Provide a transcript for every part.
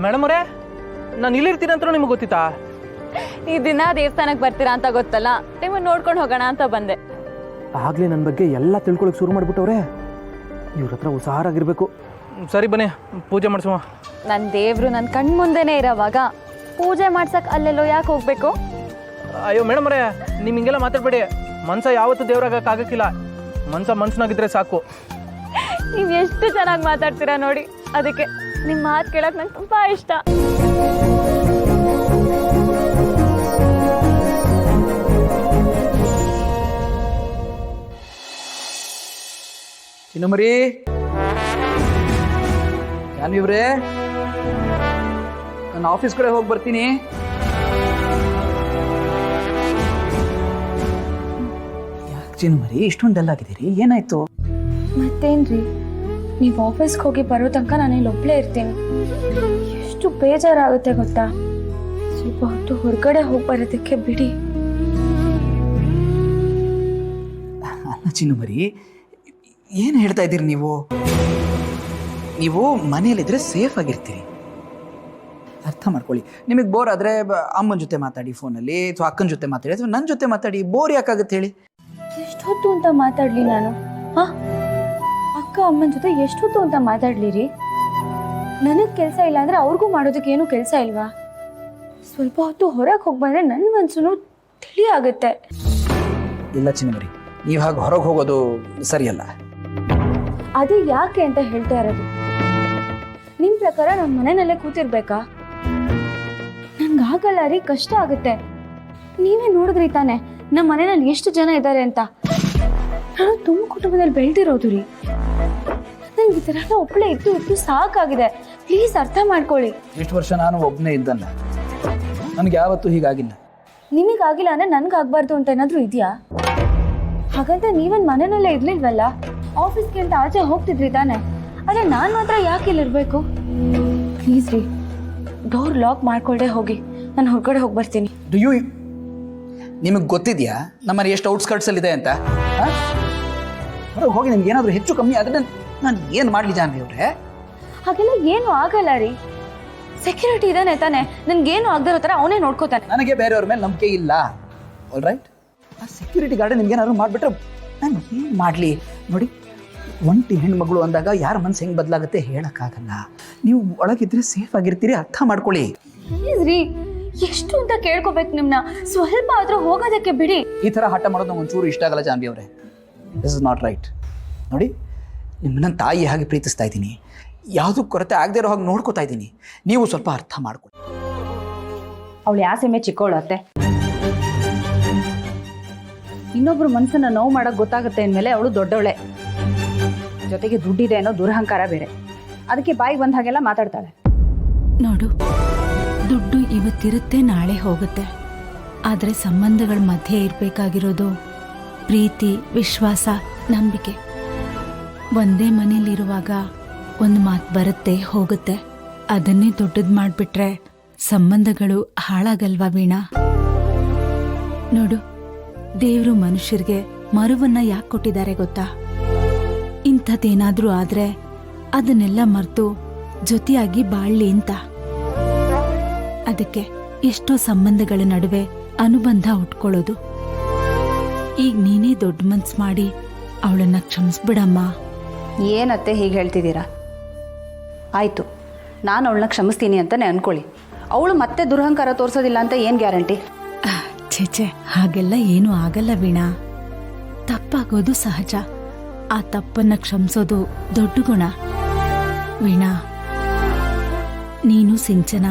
Madam ಅವರೇ, ನಾನು ಇಲ್ಲಿರ್ತೀನಿ ಅಂತ ನಿಮ್ಗೆ ಗೊತ್ತಿತ್ತಾ? ಈ ದಿನ ದೇವಸ್ಥಾನಕ್ಕೆ ಬರ್ತೀರಾ ಅಂತ ಗೊತ್ತಲ್ಲ, ನಿಮ್ಮನ್ನು ನೋಡ್ಕೊಂಡು ಹೋಗೋಣ ಅಂತ ಬಂದೆ. ಆಗ್ಲೇ ನನ್ನ ಬಗ್ಗೆ ಎಲ್ಲ ತಿಳ್ಕೊಳಕ್ಕೆ ಶುರು ಮಾಡಿಬಿಟ್ಟವ್ರೆ. ಇವ್ರ ಹತ್ರ ಹುಷಾರಾಗಿರ್ಬೇಕು. ಸರಿ ಬನ್ನಿ, ಪೂಜೆ ಮಾಡಿಸುವ. ನನ್ನ ದೇವ್ರು ನನ್ನ ಕಣ್ ಮುಂದೆನೇ ಇರೋವಾಗ ಪೂಜೆ ಮಾಡ್ಸಕ್ ಅಲ್ಲೆಲ್ಲೋ ಯಾಕೆ ಹೋಗ್ಬೇಕು? ಅಯ್ಯೋ ಮೇಡಮ್ ಅವರೇ, ನಿಮ್ ಹಿಂಗೆಲ್ಲ ಮಾತಾಡ್ಬೇಡಿ. ಮನ್ಸ ಯಾವತ್ತೂ ದೇವ್ರಾಗಕ್ಕಾಗಕ್ಕಿಲ್ಲ. ಮನ್ಸನಾಗಿದ್ರೆ ಸಾಕು. ನೀವು ಎಷ್ಟು ಚೆನ್ನಾಗಿ ಮಾತಾಡ್ತೀರಾ ನೋಡಿ, ಅದಕ್ಕೆ ನಿಮ್ಮ ಮಾತು ಕೇಳಕ್ ನಂಗೆ ತುಂಬಾ ಇಷ್ಟ. ಚಿನ್ನಮರಿ, ಜಾನ್ವಿವ್ರೆ, ನಾನು ಆಫೀಸ್ ಕಡೆ ಹೋಗಿ ಬರ್ತೀನಿ. ಯಾಕೆ ಚಿನ್ನಮರಿ ಇಷ್ಟೊಂದು ಡಲ್ ಆಗಿದ್ದೀರಿ? ಏನಾಯ್ತು? ಮತ್ತೇನ್ರಿ, ನೀವು ಆಫೀಸ್ಗೆ ಹೋಗಿ ಬರೋ ತನಕ ನಾನು ಇಲ್ಲಿ ಒಬ್ಬಳೇ ಇರ್ತೀನಿ. ಎಷ್ಟು ಬೇಜಾರಾಗುತ್ತೆ ಗೊತ್ತಾ? ಸ್ವಲ್ಪ ಹೊತ್ತು ಹೊರಗಡೆ ಹೋಗಿ ಬರೋದಕ್ಕೆ ಬಿಡಿ. ಅಲ್ಲ ಚಿನ್ನಮರಿ, ಏನು ಹೇಳ್ತಾ ಇದ್ದೀರಿ ನೀವು? ನೀವು ಮನೆಯಲ್ಲಿದ್ದರೆ ಸೇಫ್ ಆಗಿರ್ತೀರಿ. ಅರ್ಥ ಮಾಡ್ಕೊಳ್ಳಿ. ನಿಮಗೆ ಬೋರ್ ಆದರೆ ಅಮ್ಮನ ಜೊತೆ ಮಾತಾಡಿ ಫೋನಲ್ಲಿ, ಅಥವಾ ಅಕ್ಕನ ಜೊತೆ ಮಾತಾಡಿ, ಅಥವಾ ನನ್ನ ಜೊತೆ ಮಾತಾಡಿ. ಬೋರ್ ಯಾಕಾಗುತ್ತೆ ಹೇಳಿ? ಎಷ್ಟೊತ್ತು ಅಂತ ಮಾತಾಡ್ಲಿ ನಾನು? ಅಕ್ಕ ಅಮ್ಮನ ಜೊತೆ ಎಷ್ಟೊತ್ತು ಅಂತ ಮಾತಾಡ್ಲಿರಿ? ನನಗೆ ಕೆಲಸ ಇಲ್ಲ ಅಂದರೆ ಅವ್ರಿಗೂ ಮಾಡೋದಕ್ಕೆ ಏನೂ ಕೆಲಸ ಇಲ್ವಾ? ಸ್ವಲ್ಪ ಹೊತ್ತು ಹೊರಗೆ ಹೋಗಿ ಬಂದರೆ ನನ್ನ ಮನಸ್ಸು ತಿಳಿ ಆಗುತ್ತೆ. ಇಲ್ಲ ಚಿನ್ನಮರಿ, ನೀವು ಹಾಗೆ ಹೊರಗೆ ಹೋಗೋದು ಸರಿಯಲ್ಲ. ಅದು ಯಾಕೆ ಅಂತ ಹೇಳ್ತಾ ಇರೋದು. ನಿಮ್ಮ ಪ್ರಕಾರ ನಮ್ಮ ಮನೆಯಲ್ಲೇ ಕೂತಿರ್ಬೇಕಾ? ನನ್ಗಾಗಲ್ಲ ರೀ, ಕಷ್ಟ ಆಗುತ್ತೆ. ನೀವೇ ನೋಡಿದ್ರಿ ತಾನೆ ನಮ್ಮ ಮನೆಯಲ್ಲಿ ಎಷ್ಟು ಜನ ಇದ್ದಾರೆ ಅಂತ. ನಾನು ತುಂಬ ಕುಟುಂಬದಲ್ಲಿ ಬೆಳೆದಿರೋದು ರೀ. ನಂಗೆ ಈ ಥರ ಎಲ್ಲ ಒಬ್ಬಳೇ ಇದ್ದು ಸಾಕಾಗಿದೆ. ಪ್ಲೀಸ್ ಅರ್ಥ ಮಾಡ್ಕೊಳ್ಳಿ. ಎಷ್ಟು ವರ್ಷ ನಾನು ಒಬ್ಬನೇ ಇದ್ದಲ್ಲ, ನನಗೆ ಯಾವತ್ತೂ ಹೀಗಾಗಿಲ್ಲ. ನಿಮಗಾಗಿಲ್ಲ ಅಂದರೆ ನನಗಾಗಬಾರ್ದು ಅಂತ ಏನಾದರೂ ಇದೆಯಾ? ಹಾಗಂತ ನೀವೇನು ಮನೆಯಲ್ಲೇ ಇರ್ಲಿಲ್ವಲ್ಲ? ಆಫೀಸ್ಗೆ ಅಂತ ಆಚೆ ಹೋಗ್ತಿದ್ರಿ ತಾನೆ. ಆದರೆ ನಾನು ಮಾತ್ರ ಯಾಕೆ ಇಲ್ಲಿರ್ಬೇಕು? ಪ್ಲೀಸ್ ರೀ, ಡೋರ್ ಲಾಕ್ ಮಾಡ್ಕೊಳ್ದೆ ಹೋಗಿ. ನಾನು ಹೊರಗಡೆ ಹೋಗಿ ಬರ್ತೀನಿ. ನಿಮಗೆ ಗೊತ್ತಿದೆಯಾ ನಮ್ಮನೆ ಎಷ್ಟು ಔಟ್ಸ್ಕರ್ಟ್ಸಲ್ಲಿದೆ ಅಂತ? ಹೊರಗೆ ಹೋಗಿ ನಿಮ್ಗೆ ಏನಾದರೂ ಹೆಚ್ಚು ಕಮ್ಮಿ ಆದರೆ ನಾನು ಏನು ಮಾಡಲಿ ಜಾನ್ವಿ ಅವರೇ? ಹಾಗೆಲ್ಲ ಏನು ಆಗಲ್ಲ ರೀ. ಸೆಕ್ಯೂರಿಟಿ ಇದ್ದಾನೆ ತಾನೆ, ನನ್ಗೇನು ಆಗದಿರೋ ಥರ ಅವನೇ ನೋಡ್ಕೋತಾನೆ. ನನಗೆ ಬೇರೆಯವ್ರ ಮೇಲೆ ನಂಬಿಕೆ ಇಲ್ಲ. ಆಲ್ ರೈಟ್, ಆ ಸೆಕ್ಯೂರಿಟಿ ಗಾರ್ಡ್ ನಿಮ್ಗೇನಾದ್ರು ಮಾಡಿಬಿಟ್ರೆ ನಾನು ಏನು ಮಾಡಲಿ? ನೋಡಿ, ಒಂಟಿ ಹೆಣ್ಮಗಳು ಅಂದಾಗ ಯಾರ ಮನಸ್ಸು ಹೆಂಗೆ ಬದಲಾಗುತ್ತೆ ಹೇಳೋಕ್ಕಾಗಲ್ಲ. ನೀವು ಒಳಗಿದ್ರೆ ಸೇಫ್ ಆಗಿರ್ತೀರಿ, ಅರ್ಥ ಮಾಡ್ಕೊಳ್ಳಿ. ಪ್ಲೀಸ್ ರೀ, ಎಷ್ಟು ಅಂತ ಕೇಳ್ಕೊಬೇಕು ನಿಮ್ಮನ್ನ. ಸ್ವಲ್ಪ ಆದ್ರೂ ಹೋಗೋದಕ್ಕೆ ಬಿಡಿ. ಈ ಥರ ಹಠ ಮಾಡೋದು ನಂಗೆ ಒಂಚೂರು ಇಷ್ಟ ಆಗಲ್ಲ ಜಾನ್ವಿ ಅವರೇ. This is not right. ನೋಡಿ, ನಿಮ್ಮನ್ನ ತಾಯಿ ಹಾಗೆ ಪ್ರೀತಿಸ್ತಾ ಇದ್ದೀನಿ, ಯಾವುದೂ ಕೊರತೆ ಆಗದೆ ಇರೋ ಹಾಗೆ ನೋಡ್ಕೋತಾ ಇದ್ದೀನಿ. ನೀವು ಸ್ವಲ್ಪ ಅರ್ಥ ಮಾಡ್ಕೊಳ್ಳಿ. ಅವಳು ಯಾಸೆಮೆ ಚಿಕ್ಕೋಳತ್ತೆ. ಇನ್ನೊಬ್ರು ಮನಸ್ಸನ್ನ ನೋವು ಮಾಡೋಕೆ ಗೊತ್ತಾಗುತ್ತೆ ಅಂದಮೇಲೆ ಅವಳು ದೊಡ್ಡವಳೆ. ಜೊತೆಗೆ ದುಡ್ಡಿದೆ ಅನ್ನೋ ದುರಹಂಕಾರ ಬೇರೆ. ಅದಕ್ಕೆ ಬಾಯಿಗೆ ಬಂದ ಹಾಗೆಲ್ಲ ಮಾತಾಡ್ತಾಳೆ. ನೋಡು, ದುಡ್ಡು ಇವತ್ತಿರುತ್ತೆ, ನಾಳೆ ಹೋಗುತ್ತೆ. ಆದರೆ ಸಂಬಂಧಗಳ ಮಧ್ಯೆ ಇರಬೇಕಾಗಿರೋದು ಪ್ರೀತಿ, ವಿಶ್ವಾಸ, ನಂಬಿಕೆ. ಒಂದೇ ಮನೇಲಿರುವಾಗ ಒಂದು ಮಾತು ಬರುತ್ತೆ, ಹೋಗುತ್ತೆ. ಅದನ್ನೇ ದೊಡ್ಡದು ಮಾಡಿಬಿಟ್ರೆ ಸಂಬಂಧಗಳು ಹಾಳಾಗಲ್ವಾ ವೀಣಾ? ನೋಡು, ದೇವರು ಮನುಷ್ಯರಿಗೆ ಮರುವನ್ನ ಯಾಕೆ ಕೊಟ್ಟಿದ್ದಾರೆ ಗೊತ್ತಾ? ಇಂಥದ್ದೇನಾದ್ರೂ ಆದ್ರೆ ಅದನ್ನೆಲ್ಲ ಮರೆತು ಜೊತೆಯಾಗಿ ಬಾಳ್ಲಿ ಅಂತ. ಅದಕ್ಕೆ ಎಷ್ಟೋ ಸಂಬಂಧಗಳ ನಡುವೆ ಅನುಬಂಧ ಉಟ್ಕೊಳ್ಳೋದು. ಈಗ ನೀನೇ ದೊಡ್ಡ ಮನ್ಸು ಮಾಡಿ ಅವಳನ್ನ ಕ್ಷಮಿಸ್ಬಿಡಮ್ಮ. ಏನತ್ತೆ ಹೀಗೆ ಹೇಳ್ತಿದ್ದೀರಾ? ಆಯಿತು, ನಾನು ಅವಳನ್ನ ಕ್ಷಮಿಸ್ತೀನಿ ಅಂತಲೇ ಅನ್ಕೊಳ್ಳಿ. ಅವಳು ಮತ್ತೆ ದುರಹಂಕಾರ ತೋರಿಸೋದಿಲ್ಲ ಅಂತ ಏನು ಗ್ಯಾರಂಟಿ? ಛೇ, ಹಾಗೆಲ್ಲ ಏನೂ ಆಗಲ್ಲ ವೀಣಾ. ತಪ್ಪಾಗೋದು ಸಹಜ. ಆ ತಪ್ಪನ್ನ ಕ್ಷಮಿಸೋದು ದೊಡ್ಡ ಗುಣ. ವೀಣಾ, ನೀನು ಸಿಂಚನ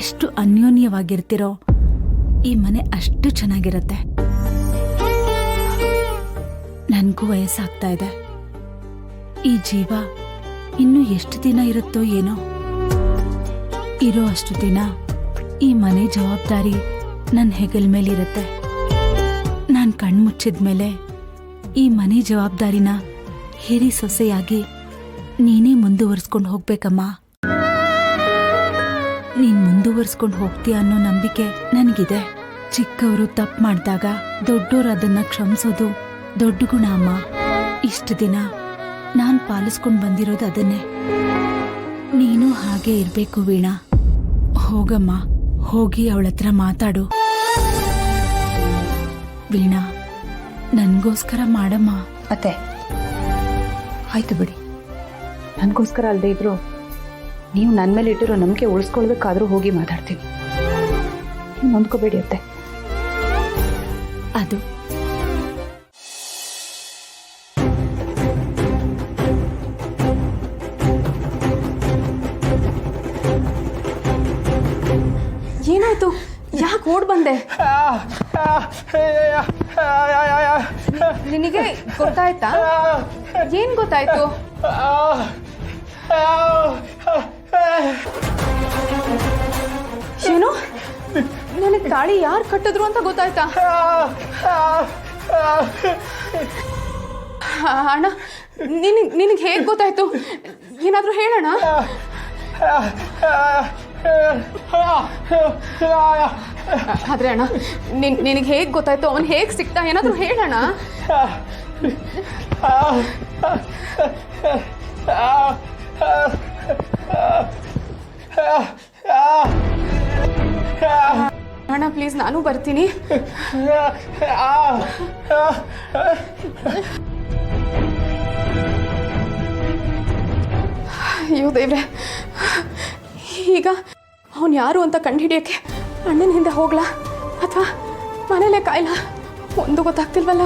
ಎಷ್ಟು ಅನ್ಯೋನ್ಯವಾಗಿರ್ತಿರೋ ಈ ಮನೆ ಅಷ್ಟು ಚೆನ್ನಾಗಿರತ್ತೆ. ನನ್ಗೂ ವಯಸ್ಸಾಗ್ತಾ ಇದೆ. ಈ ಜೀವ ಇನ್ನು ಎಷ್ಟು ದಿನ ಇರುತ್ತೋ ಏನೋ. ಇರೋ ಅಷ್ಟು ದಿನ ಈ ಮನೆ ಜವಾಬ್ದಾರಿ ನನ್ನ ಹೆಗಲ ಮೇಲಿರುತ್ತೆ. ನಾನು ಕಣ್ಮುಚ್ಚಿದ್ಮೇಲೆ ಈ ಮನೆ ಜವಾಬ್ದಾರಿನ ಹಿರಿ ಸೊಸೆಯಾಗಿ ನೀನೇ ಮುಂದುವರಿಸ್ಕೊಂಡು ಹೋಗ್ಬೇಕಮ್ಮ. ನೀನ್ ಮುಂದುವರಿಸ್ಕೊಂಡು ಹೋಗ್ತೀಯ ಅನ್ನೋ ನಂಬಿಕೆ ನನಗಿದೆ. ಚಿಕ್ಕವರು ತಪ್ಪು ಮಾಡಿದಾಗ ದೊಡ್ಡೋರು ಅದನ್ನ ಕ್ಷಮಿಸೋದು ದೊಡ್ಡ ಗುಣ ಅಮ್ಮ. ಇಷ್ಟು ದಿನ ನಾನು ಪಾಲಿಸ್ಕೊಂಡು ಬಂದಿರೋದು ಅದನ್ನೇ. ನೀನು ಹಾಗೆ ಇರಬೇಕು ವೀಣಾ. ಹೋಗಮ್ಮ, ಹೋಗಿ ಅವಳ ಹತ್ರ ಮಾತಾಡು. ವೀಣಾ, ನನ್ಗೋಸ್ಕರ ಮಾಡಮ್ಮ. ಅತ್ತೆ, ಆಯ್ತು ಬಿಡಿ. ನನಗೋಸ್ಕರ ಅಲ್ಲದೆ ಇದ್ರು ನೀವು ನನ್ನ ಮೇಲೆ ಇಟ್ಟಿರೋ ನಂಬಿಕೆ ಉಳಿಸ್ಕೊಳ್ಬೇಕಾದ್ರೂ ಹೋಗಿ ಮಾತಾಡ್ತೀನಿ. ನೀವು ನೊಂದ್ಕೋಬೇಡಿ ಅತ್ತೆ. ಅದು ಏನಾಯ್ತು? ಯಾಕೆ ಓಡ್ ಬಂದೆ? ನಿನಗೆ ಗೊತ್ತಾಯ್ತಾ? ಏನ್ ಗೊತ್ತಾಯ್ತು? ಏನು? ನನಗೆ ತಾಳಿ ಯಾರು ಕಟ್ಟಿದ್ರು ಅಂತ ಗೊತ್ತಾಯ್ತಾ? ಅಣ್ಣ, ನಿನಗೆ ಹೇಗೆ ಗೊತ್ತಾಯ್ತು? ಏನಾದರೂ ಹೇಳೋಣ. ಆದ್ರೆ ಅಣ್ಣ, ನಿನಗೆ ಹೇಗೆ ಗೊತ್ತಾಯ್ತು? ಅವನು ಹೇಗೆ ಸಿಕ್ತಾ? ಏನಾದರೂ ಹೇಳೋಣ. ಅಣ್ಣ ಪ್ಲೀಸ್, ನಾನು ಬರ್ತೀನಿ. ಅಯ್ಯೋ ದೇವ್ರೆ, ಈಗ ಅವನು ಯಾರು ಅಂತ ಕಂಡುಹಿಡಿಯೋಕ್ಕೆ ಅಣ್ಣನ ಹಿಂದೆ ಹೋಗ್ಲಾ ಅಥವಾ ಮನೇಲೇ ಕಾಯ್ಲಾ? ಒಂದು ಗೊತ್ತಾಗ್ತಿಲ್ವಲ್ಲ.